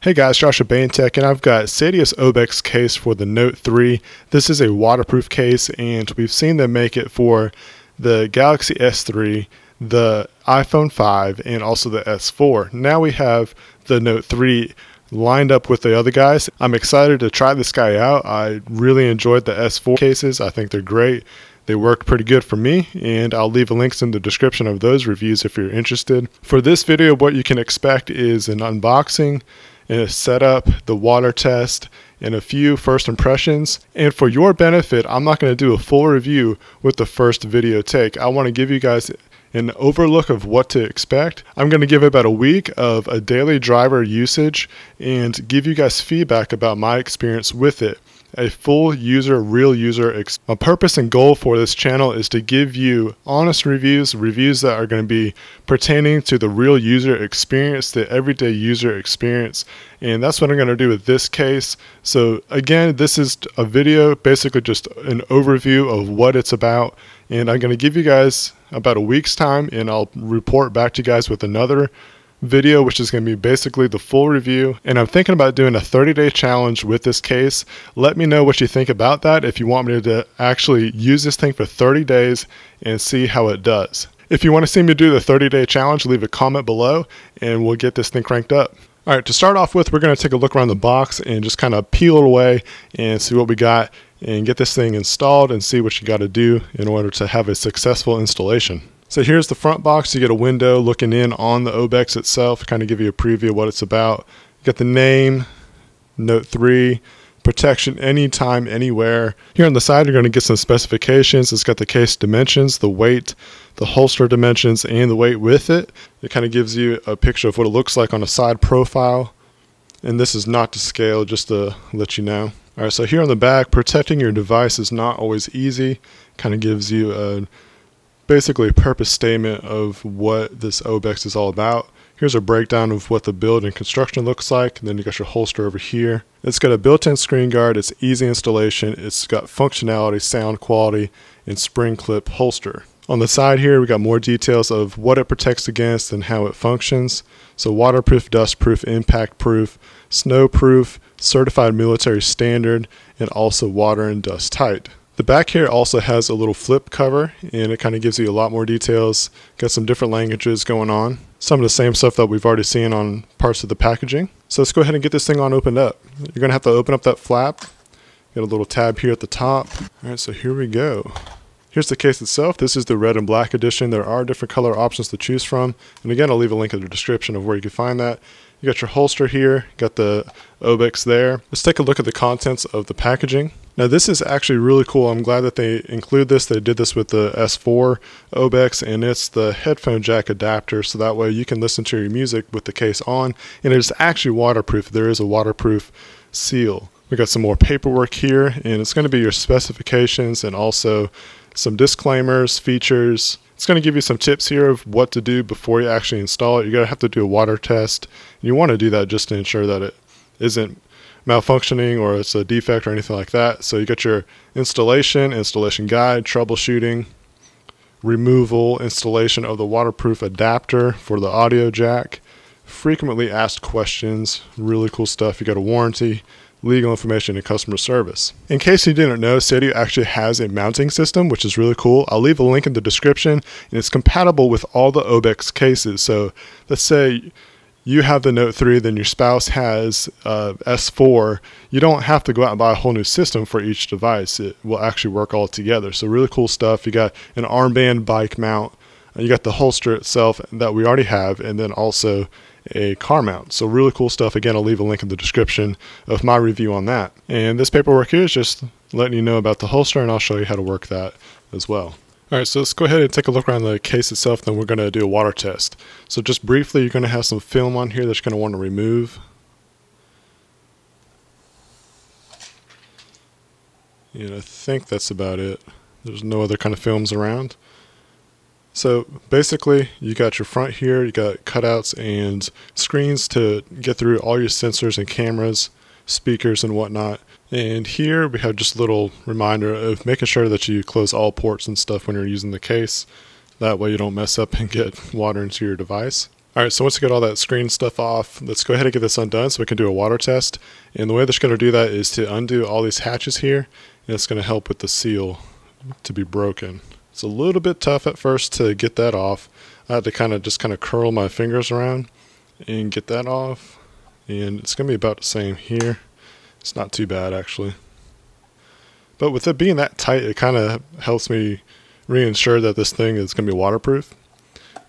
Hey guys, Josh at Bane Tech, and I've got Seidio's Obex case for the Note 3. This is a waterproof case, and we've seen them make it for the Galaxy S3, the iPhone 5, and also the S4. Now we have the Note 3 lined up with the other guys. I'm excited to try this guy out. I really enjoyed the S4 cases. I think they're great. They worked pretty good for me, and I'll leave links in the description of those reviews if you're interested. For this video, what you can expect is an unboxing, and a setup, the water test, and a few first impressions. And for your benefit, I'm not going to do a full review with the first video take. I want to give you guys an overlook of what to expect. I'm going to give about a week of a daily driver usage and give you guys feedback about my experience with it. A full user, real user. My purpose and goal for this channel is to give you honest reviews that are going to be pertaining to the real user experience, the everyday user experience. And that's what I'm going to do with this case. So again, this is a video, basically just an overview of what it's about. And I'm going to give you guys about a week's time, and I'll report back to you guys with another video, which is going to be basically the full review. And I'm thinking about doing a 30-day challenge with this case. Let me know what you think about that, if you want me to actually use this thing for 30 days and see how it does. If you want to see me do the 30-day challenge, leave a comment below and we'll get this thing cranked up. All right, to start off with, we're going to take a look around the box and just kind of peel it away and see what we got and get this thing installed and see what you got to do in order to have a successful installation. So here's the front box. You get a window looking in on the Obex itself, kind of give you a preview of what it's about. You got the name, Note 3, protection anytime, anywhere. Here on the side, you're going to get some specifications. It's got the case dimensions, the weight, the holster dimensions, and the weight with it. It kind of gives you a picture of what it looks like on a side profile. And this is not to scale, just to let you know. All right, so here on the back, protecting your device is not always easy. Kind of gives you basically a purpose statement of what this Obex is all about. Here's a breakdown of what the build and construction looks like. And then you got your holster over here. It's got a built-in screen guard. It's easy installation. It's got functionality, sound quality, and spring clip holster. On the side here, we got more details of what it protects against and how it functions. So waterproof, dustproof, impact-proof, snow-proof, certified military standard, and also water and dust tight. The back here also has a little flip cover, and it kind of gives you a lot more details. Got some different languages going on. Some of the same stuff that we've already seen on parts of the packaging. So let's go ahead and get this thing on opened up. You're going to have to open up that flap. Got a little tab here at the top. All right, so here we go. Here's the case itself. This is the red and black edition. There are different color options to choose from. And again, I'll leave a link in the description of where you can find that. You got your holster here, got the Obex there. Let's take a look at the contents of the packaging. Now this is actually really cool. I'm glad that they include this. They did this with the S4 Obex, and it's the headphone jack adapter, so that way you can listen to your music with the case on, and it's actually waterproof. There is a waterproof seal. We got some more paperwork here, and it's going to be your specifications and also some disclaimers, features. It's going to give you some tips here of what to do before you actually install it. You're going to have to do a water test. You want to do that just to ensure that it isn't malfunctioning or it's a defect or anything like that. So you got your installation guide, troubleshooting, removal, installation of the waterproof adapter for the audio jack, frequently asked questions, really cool stuff. You got a warranty, legal information, and customer service. In case you didn't know, Seidio actually has a mounting system, which is really cool. I'll leave a link in the description, and it's compatible with all the Obex cases. So let's say you have the Note 3, then your spouse has S4. You don't have to go out and buy a whole new system for each device. It will actually work all together. So really cool stuff. You got an armband bike mount. You got the holster itself that we already have, and then also a car mount. So really cool stuff. Again, I'll leave a link in the description of my review on that. And this paperwork here is just letting you know about the holster, and I'll show you how to work that as well. All right, so let's go ahead and take a look around the case itself, then we're going to do a water test. So just briefly, you're going to have some film on here that you're going to want to remove. And I think that's about it. There's no other kind of films around. So basically, you got your front here, you got cutouts and screens to get through all your sensors and cameras, speakers and whatnot. And here we have just a little reminder of making sure that you close all ports and stuff when you're using the case. That way you don't mess up and get water into your device. Alright, so once you get all that screen stuff off, let's go ahead and get this undone so we can do a water test. And the way that's going to do that is to undo all these hatches here, and it's going to help with the seal to be broken. It's a little bit tough at first to get that off. I had to just curl my fingers around and get that off. And it's going to be about the same here. It's not too bad actually. But with it being that tight, it kind of helps me reassure that this thing is going to be waterproof.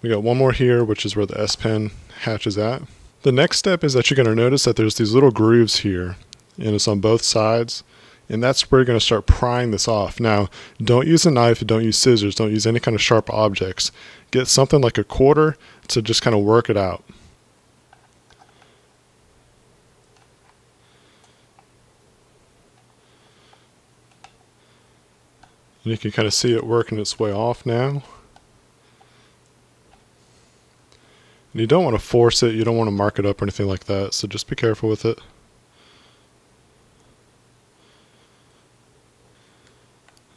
We got one more here, which is where the S Pen hatch is at. The next step is that you're going to notice that there's these little grooves here, and it's on both sides, and that's where you're going to start prying this off. Now, don't use a knife, don't use scissors, don't use any kind of sharp objects. Get something like a quarter to just kind of work it out. And you can kind of see it working its way off now. And you don't want to force it, you don't want to mark it up or anything like that, so just be careful with it.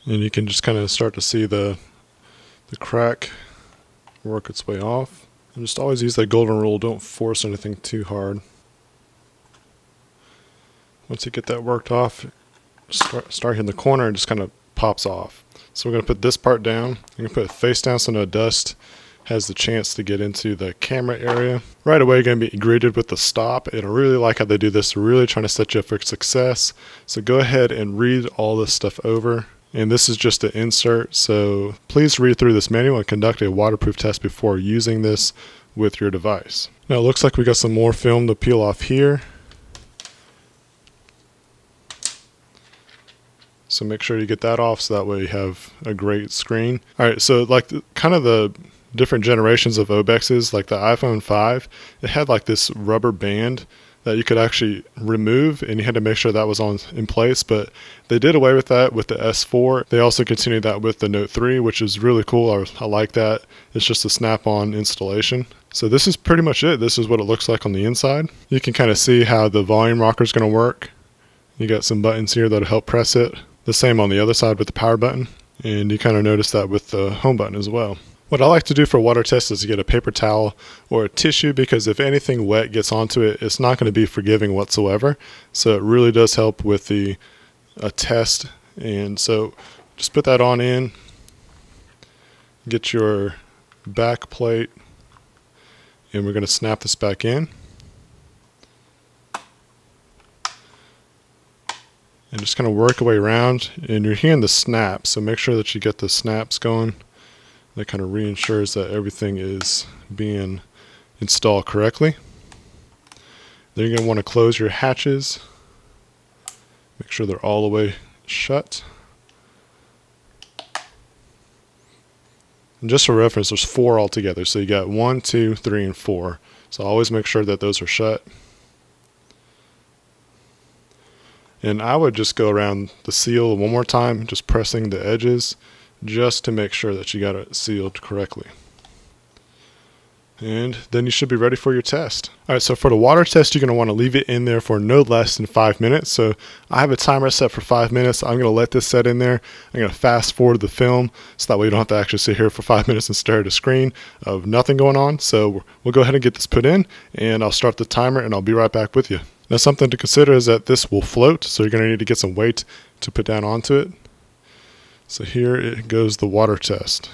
And you can just kind of start to see the crack work its way off. And just always use that golden rule, don't force anything too hard. Once you get that worked off, start hitting the corner and just kind of pops off. So we're going to put this part down, you're going to put it face down so no dust has the chance to get into the camera area. Right away you're going to be greeted with the stop, and I really like how they do this. They're really trying to set you up for success. So go ahead and read all this stuff over. And this is just an insert, so please read through this manual and conduct a waterproof test before using this with your device. Now it looks like we got some more film to peel off here. So make sure you get that off so that way you have a great screen. Alright, so like kind of the different generations of Obexes, like the iPhone 5, it had like this rubber band that you could actually remove, and you had to make sure that was in place, but they did away with that with the S4. They also continued that with the Note 3, which is really cool. I like that. It's just a snap-on installation. So this is pretty much it. This is what it looks like on the inside. You can kind of see how the volume rocker is going to work. You got some buttons here that'll help press it. The same on the other side with the power button, and you kind of notice that with the home button as well. What I like to do for a water test is to get a paper towel or a tissue, because if anything wet gets onto it, it's not going to be forgiving whatsoever. So it really does help with a test. And so just put that on in, get your back plate, and we're going to snap this back in. And just kind of work your way around, and you're hearing the snaps, so make sure that you get the snaps going. That kind of reassures that everything is being installed correctly. Then you're going to want to close your hatches. Make sure they're all the way shut. And just for reference, there's 4 altogether. So you got 1, 2, 3, and 4. So always make sure that those are shut. And I would just go around the seal one more time, just pressing the edges, just to make sure that you got it sealed correctly. And then you should be ready for your test. Alright, so for the water test, you're going to want to leave it in there for no less than 5 minutes. So I have a timer set for 5 minutes. I'm going to let this set in there. I'm going to fast forward the film, so that way you don't have to actually sit here for 5 minutes and stare at a screen of nothing going on. So we'll go ahead and get this put in, and I'll start the timer, and I'll be right back with you. Now something to consider is that this will float, so you're going to need to get some weight to put down onto it. So here it goes, the water test.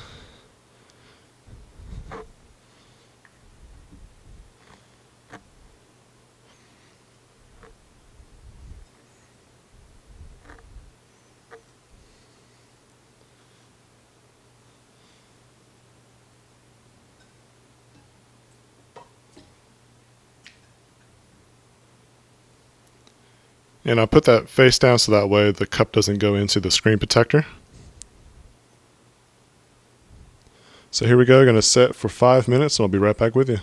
And I put that face down so that way the cup doesn't go into the screen protector. So here we go, going to set for 5 minutes, and I'll be right back with you.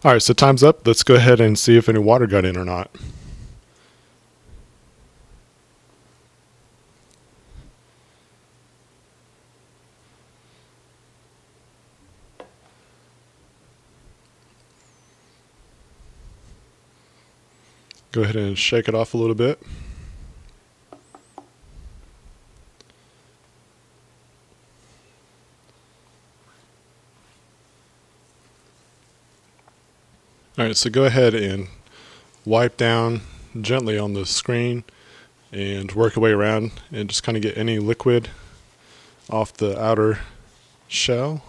Alright, so time's up. Let's go ahead and see if any water got in or not. Go ahead and shake it off a little bit. Alright, so go ahead and wipe down gently on the screen and work your way around and just kind of get any liquid off the outer shell.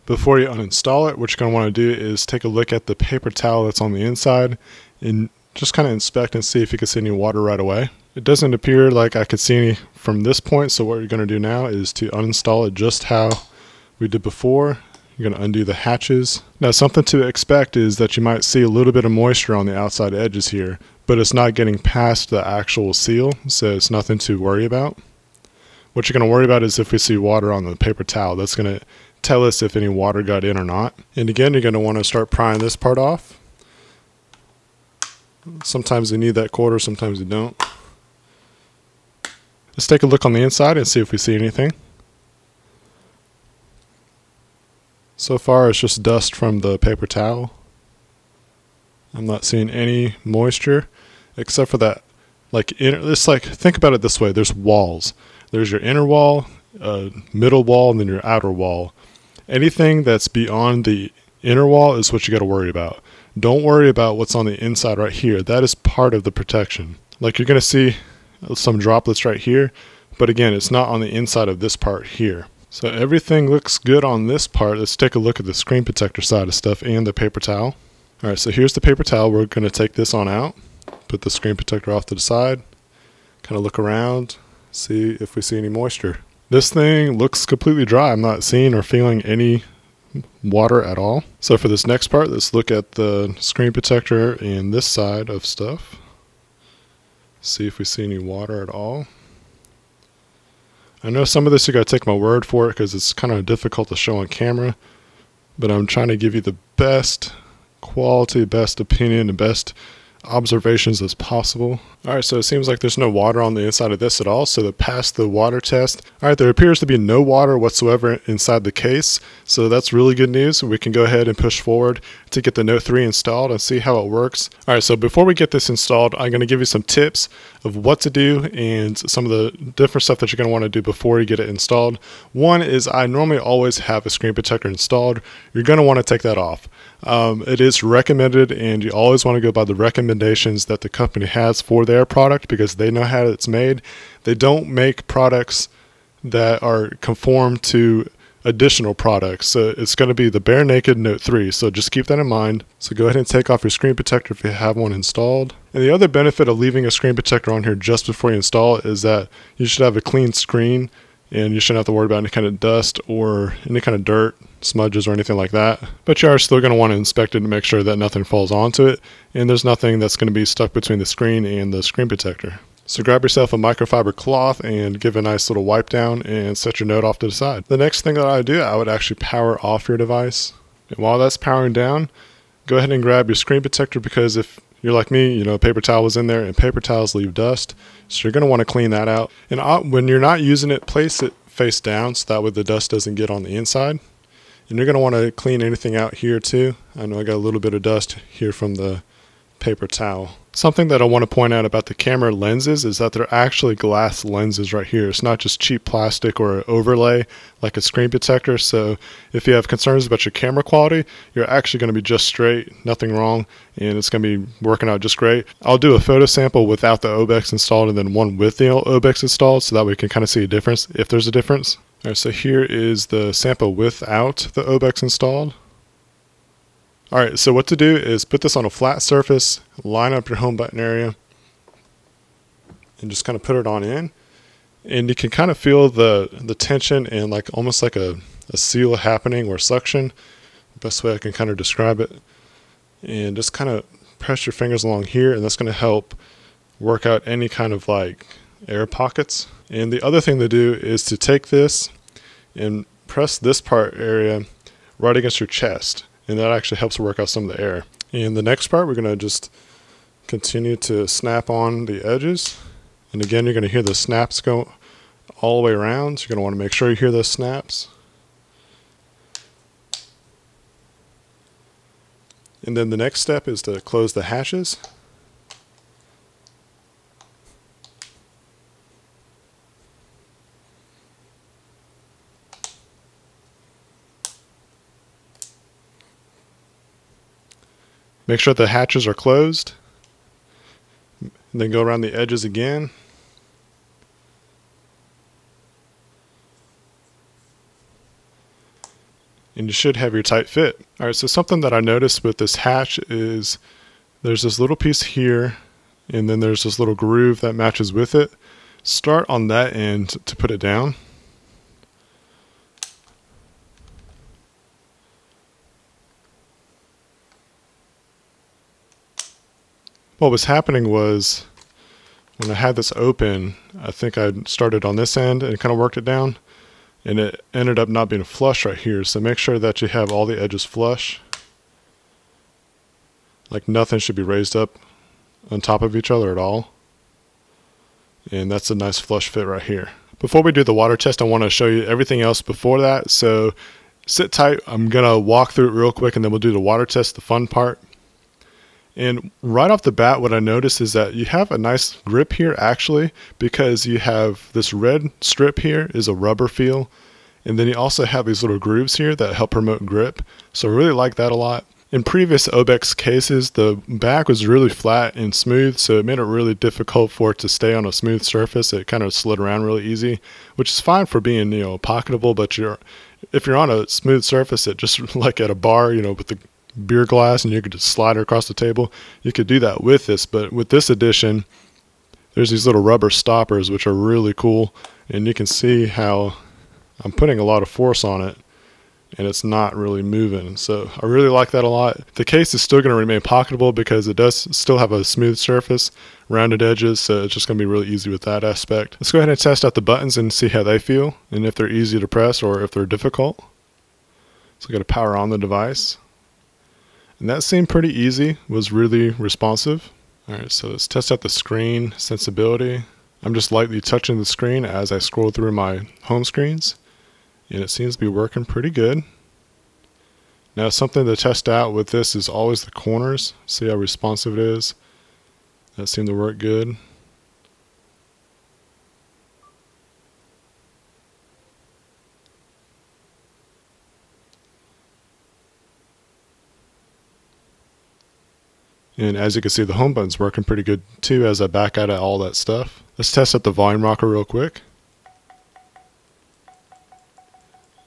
Before you uninstall it, what you're going to want to do is take a look at the paper towel that's on the inside and just kind of inspect and see if you can see any water right away. It doesn't appear like I could see any from this point, so what you're going to do now is to uninstall it just how we did before. You're going to undo the hatches. Now, something to expect is that you might see a little bit of moisture on the outside edges here, but it's not getting past the actual seal, so it's nothing to worry about. What you're going to worry about is if we see water on the paper towel. That's going to tell us if any water got in or not. And again, you're going to want to start prying this part off. Sometimes you need that quarter, sometimes you don't. Let's take a look on the inside and see if we see anything. So far it's just dust from the paper towel. I'm not seeing any moisture except for that it's like, think about it this way, there's walls. There's your inner wall, middle wall, and then your outer wall. Anything that's beyond the inner wall is what you got to worry about. Don't worry about what's on the inside right here. That is part of the protection. Like, you're going to see some droplets right here, but again, it's not on the inside of this part here. So everything looks good on this part. Let's take a look at the screen protector side of stuff and the paper towel. Alright, so here's the paper towel. We're going to take this on out, put the screen protector off to the side, kind of look around, see if we see any moisture. This thing looks completely dry. I'm not seeing or feeling any water at all. So for this next part, let's look at the screen protector and this side of stuff. See if we see any water at all. I know some of this you gotta take my word for it because it's kind of difficult to show on camera, but I'm trying to give you the best quality, best opinion, and best observations as possible. Alright, so it seems like there's no water on the inside of this at all, so to pass the water test. Alright, there appears to be no water whatsoever inside the case, so that's really good news. We can go ahead and push forward to get the Note 3 installed and see how it works. Alright, so before we get this installed, I'm going to give you some tips of what to do and some of the different stuff that you're going to want to do before you get it installed. One is I normally always have a screen protector installed. You're going to want to take that off. It is recommended, and you always want to go by the recommendations that the company has for their product because they know how it's made. They don't make products that are conform to additional products. So it's going to be the bare naked Note 3. So just keep that in mind. So go ahead and take off your screen protector if you have one installed. And the other benefit of leaving a screen protector on here just before you install it is that you should have a clean screen and you shouldn't have to worry about any kind of dust or any kind of dirt, smudges, or anything like that. But you are still going to want to inspect it to make sure that nothing falls onto it and there's nothing that's going to be stuck between the screen and the screen protector. So grab yourself a microfiber cloth and give a nice little wipe down and set your Note off to the side. The next thing that I would do, I would actually power off your device. And while that's powering down, go ahead and grab your screen protector because if you're like me, you know, paper towel was in there and paper towels leave dust. So you're going to want to clean that out. And when you're not using it, place it face down so that way the dust doesn't get on the inside. And you're going to want to clean anything out here too. I know I got a little bit of dust here from the paper towel. Something that I want to point out about the camera lenses is that they're actually glass lenses right here. It's not just cheap plastic or an overlay like a screen protector. So if you have concerns about your camera quality, you're actually going to be just straight, nothing wrong, and it's going to be working out just great. I'll do a photo sample without the Obex installed and then one with the Obex installed so that we can kind of see a difference if there's a difference. All right, so here is the sample without the Obex installed. Alright, so what to do is put this on a flat surface, line up your home button area, and just kind of put it on in. And you can kind of feel the tension and like almost like a seal happening or suction. Best way I can kind of describe it. And just kind of press your fingers along here, and that's going to help work out any kind of like air pockets. And the other thing to do is to take this and press this part area right against your chest. And that actually helps work out some of the air. And the next part, we're going to just continue to snap on the edges. And again, you're going to hear the snaps go all the way around. So you're going to want to make sure you hear those snaps. And then the next step is to close the hatches. Make sure the hatches are closed. And then go around the edges again. And you should have your tight fit. Alright, so something that I noticed with this hatch is there's this little piece here, and then there's this little groove that matches with it. Start on that end to put it down. What was happening was when I had this open, I think I started on this end and kind of worked it down, and it ended up not being flush right here. So make sure that you have all the edges flush. Like nothing should be raised up on top of each other at all. And that's a nice flush fit right here. Before we do the water test, I want to show you everything else before that. So sit tight. I'm going to walk through it real quick and then we'll do the water test, the fun part. And right off the bat, what I noticed is that you have a nice grip here actually, because you have this red strip here is a rubber feel. And then you also have these little grooves here that help promote grip. So I really like that a lot. In previous Obex cases, the back was really flat and smooth, so it made it really difficult for it to stay on a smooth surface. It kind of slid around really easy, which is fine for being, pocketable, but if you're on a smooth surface, it just like at a bar, with the beer glass and you could just slide it across the table, you could do that with this. But with this edition, there's these little rubber stoppers which are really cool, and you can see how I'm putting a lot of force on it and it's not really moving. So I really like that a lot. The case is still going to remain pocketable because it does still have a smooth surface, rounded edges, so it's just going to be really easy with that aspect. Let's go ahead and test out the buttons and see how they feel and if they're easy to press or if they're difficult. So I got to power on the device. And that seemed pretty easy, was really responsive. Alright, so let's test out the screen sensibility. I'm just lightly touching the screen as I scroll through my home screens, and it seems to be working pretty good. Now something to test out with this is always the corners, see how responsive it is. That seemed to work good. And as you can see, the home button's working pretty good too as I back out of all that stuff. Let's test out the volume rocker real quick.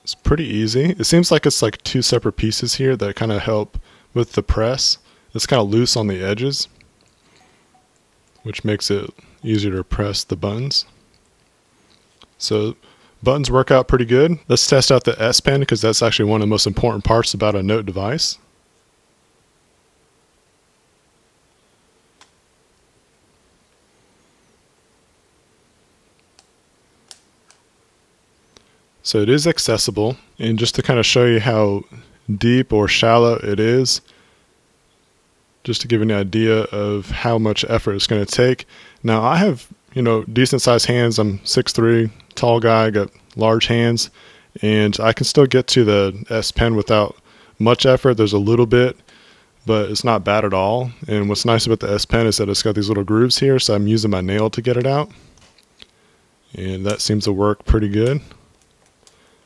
It's pretty easy. It seems like it's like two separate pieces here that kind of help with the press. It's kind of loose on the edges, which makes it easier to press the buttons. So buttons work out pretty good. Let's test out the S Pen because that's actually one of the most important parts about a Note device. So it is accessible, and just to kind of show you how deep or shallow it is, just to give you an idea of how much effort it's going to take. Now I have, decent sized hands. I'm 6'3", tall guy, got large hands, and I can still get to the S Pen without much effort. There's a little bit, but it's not bad at all. And what's nice about the S Pen is that it's got these little grooves here, so I'm using my nail to get it out. And that seems to work pretty good.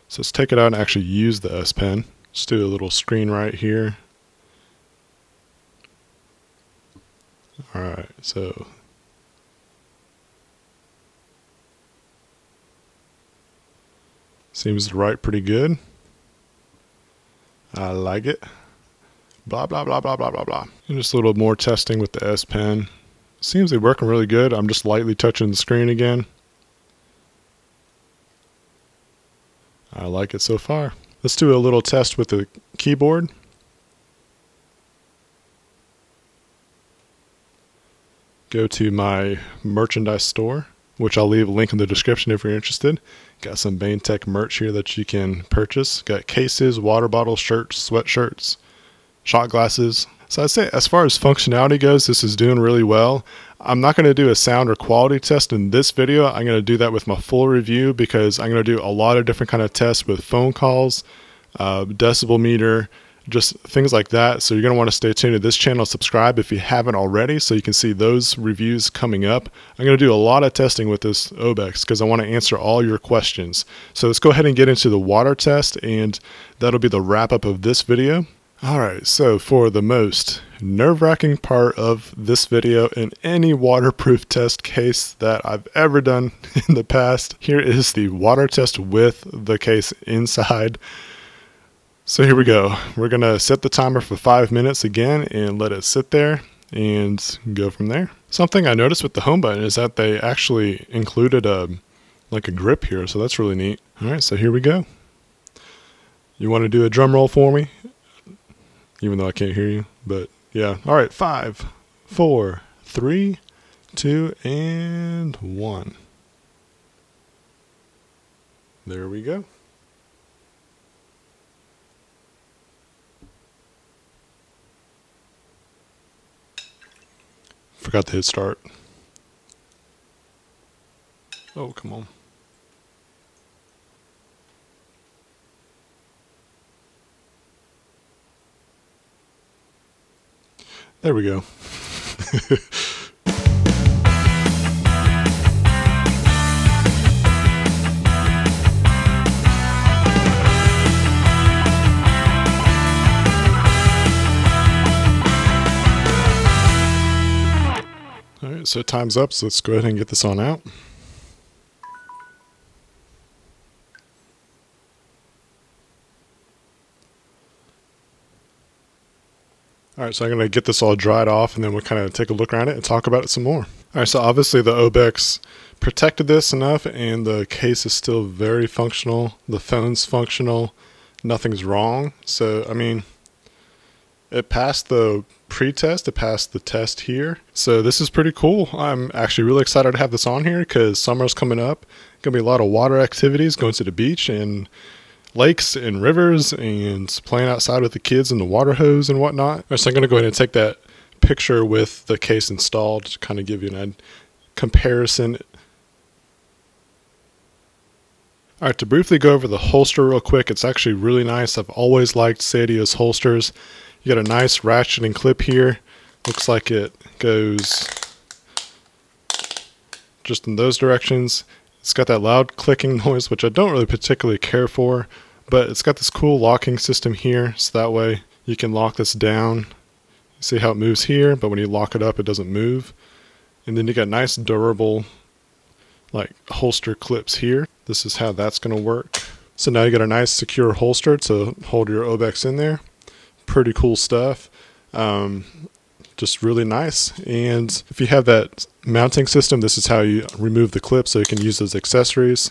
So let's take it out and actually use the S Pen. Let's do a little screen right here. Alright, so seems to write pretty good. I like it. Blah, blah, blah, blah, blah, blah, blah. And just a little more testing with the S Pen. Seems to be working really good. I'm just lightly touching the screen again. I like it so far. Let's do a little test with the keyboard. Go to my merchandise store, which I'll leave a link in the description if you're interested. Got some Bane Tech merch here that you can purchase. Got cases, water bottles, shirts, sweatshirts, shot glasses. So I'd say as far as functionality goes, this is doing really well. I'm not going to do a sound or quality test in this video. I'm going to do that with my full review because I'm going to do a lot of different kind of tests with phone calls, decibel meter, just things like that. So you're going to want to stay tuned to this channel, subscribe if you haven't already, so you can see those reviews coming up. I'm going to do a lot of testing with this Obex because I want to answer all your questions. So let's go ahead and get into the water test, and that'll be the wrap up of this video. Alright, so for the most nerve-wracking part of this video in any waterproof test case that I've ever done in the past, here is the water test with the case inside. So here we go. We're going to set the timer for 5 minutes again and let it sit there and go from there. Something I noticed with the home button is that they actually included like a grip here, so that's really neat. Alright, so here we go. You want to do a drum roll for me? Even though I can't hear you, but yeah. All right, 5, 4, 3, 2, and 1. There we go. Forgot to hit start. Oh, come on. There we go. All right, so time's up, so let's go ahead and get this on out. Alright, so I'm going to get this all dried off and then we'll kind of take a look around it and talk about it some more. Alright, so obviously the Obex protected this enough and the case is still very functional. The phone's functional. Nothing's wrong. So, I mean, it passed the pre-test. It passed the test here. So this is pretty cool. I'm actually really excited to have this on here because summer's coming up. Going to be a lot of water activities, going to the beach and lakes and rivers and playing outside with the kids in the water hose and whatnot. So I'm going to go ahead and take that picture with the case installed to kind of give you a comparison. Alright, to briefly go over the holster real quick, it's actually really nice. I've always liked Seidio's holsters. You got a nice ratcheting clip here. Looks like it goes just in those directions. It's got that loud clicking noise, which I don't really particularly care for, but it's got this cool locking system here, so that way you can lock this down. You see how it moves here, but when you lock it up, it doesn't move. And then you got nice durable like holster clips here. This is how that's going to work. So now you got a nice secure holster to hold your Obex in there. Pretty cool stuff. Just really nice. And if you have that mounting system, this is how you remove the clip so you can use those accessories.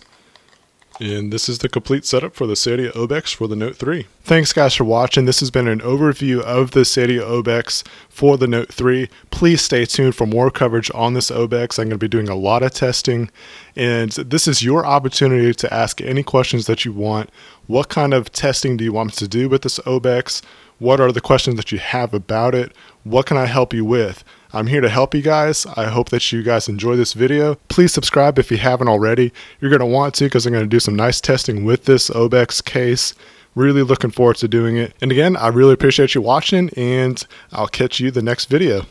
And this is the complete setup for the Seidio Obex for the Note 3. Thanks guys for watching. This has been an overview of the Seidio Obex for the Note 3. Please stay tuned for more coverage on this Obex. I'm going to be doing a lot of testing, and this is your opportunity to ask any questions that you want. What kind of testing do you want me to do with this Obex? What are the questions that you have about it? What can I help you with? I'm here to help you guys. I hope that you guys enjoy this video. Please subscribe if you haven't already. You're going to want to because I'm going to do some nice testing with this Obex case. Really looking forward to doing it. And again, I really appreciate you watching, and I'll catch you the next video.